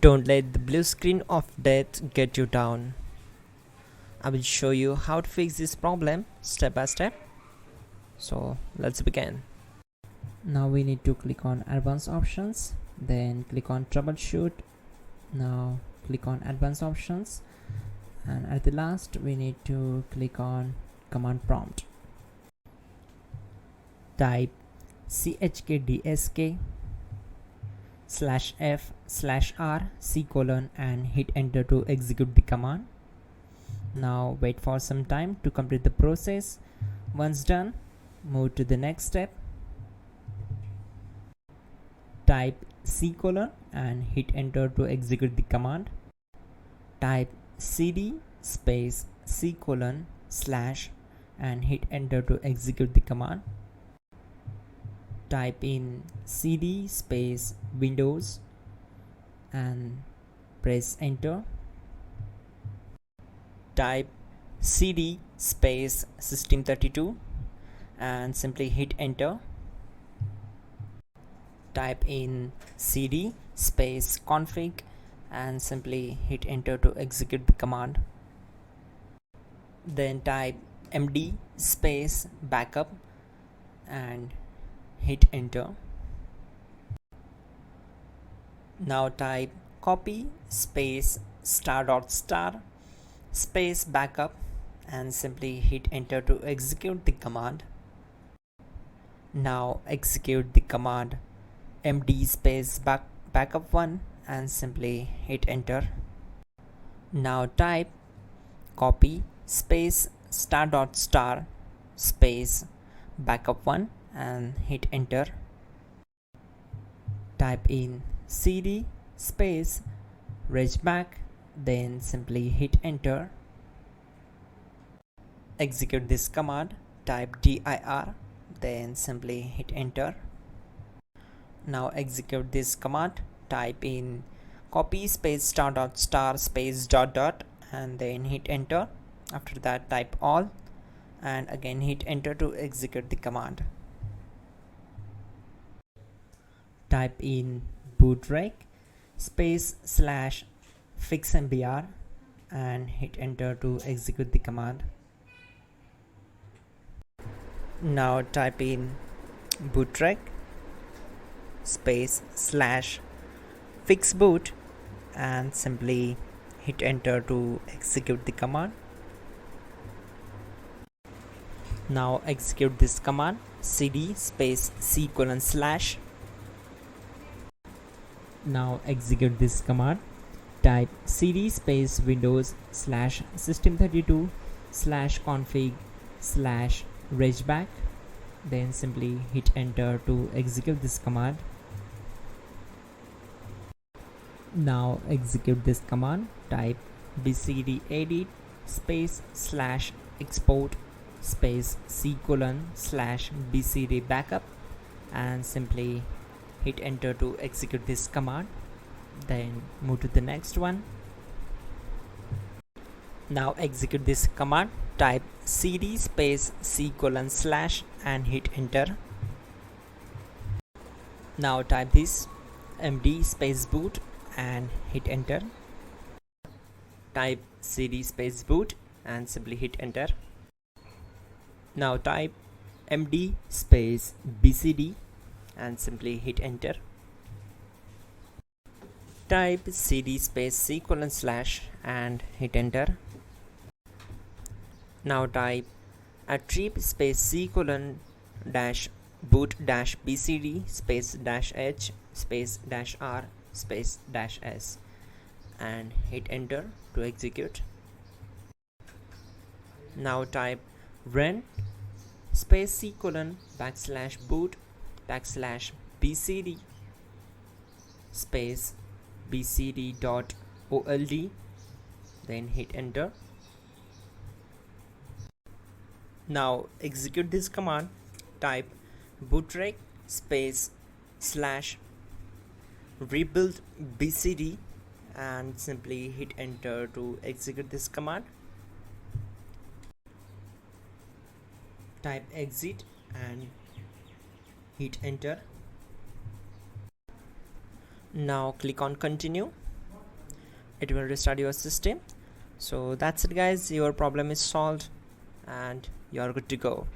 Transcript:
Don't let the blue screen of death get you down. I will show you how to fix this problem step by step. So let's begin. Now we need to click on advanced options, then click on troubleshoot. Now click on advanced options, and at the last we need to click on command prompt. Type chkdsk /f/r c:, and hit enter to execute the command. Now wait for some time to complete the process. Once done, move to the next step. Type c:, and hit enter to execute the command. Type cd space c:/ and hit enter to execute the command. Type in cd space Windows and press enter. Type cd space System32 and simply hit enter. Type in cd space config and simply hit enter to execute the command. Then type md space backup and hit enter. Now type copy space ** space backup and simply hit enter to execute the command. Now execute the command md space backup1 and simply hit enter. Now type copy space ** space backup1 and hit enter. Type in cd space regback, then simply hit enter. Execute this command. Type dir, then simply hit enter. Now execute this command. Type in copy space ** space ... and then hit enter. After that type all and again hit enter to execute the command. Type in bootrec space /fixmbr and hit enter to execute the command. Now type in bootrec space /fixboot and simply hit enter to execute the command. Now execute this command cd space c:/. Now execute this command. Type cd space Windows /System32 /config /regback, then simply hit enter to execute this command. Now execute this command. Type bcd edit space /export space c:/ bcd backup and simply hit enter to execute this command. Then move to the next one. Now execute this command. Type cd space c:/ and hit enter. Now type this md space boot and hit enter. Type cd space boot and simply hit enter. Now type md space bcd and simply hit enter. Type cd space c:/ and hit enter. Now type attrib space c:/ boot bcd space -h space -r space -s and hit enter to execute. Now type run space c:/ \boot \bcd space bcd.old, then hit enter. Now execute this command. Type bootrec space /rebuild bcd and simply hit enter to execute this command. Type exit and hit enter. Now click on continue it will restart your system. So that's it guys, your problem is solved and you are good to go.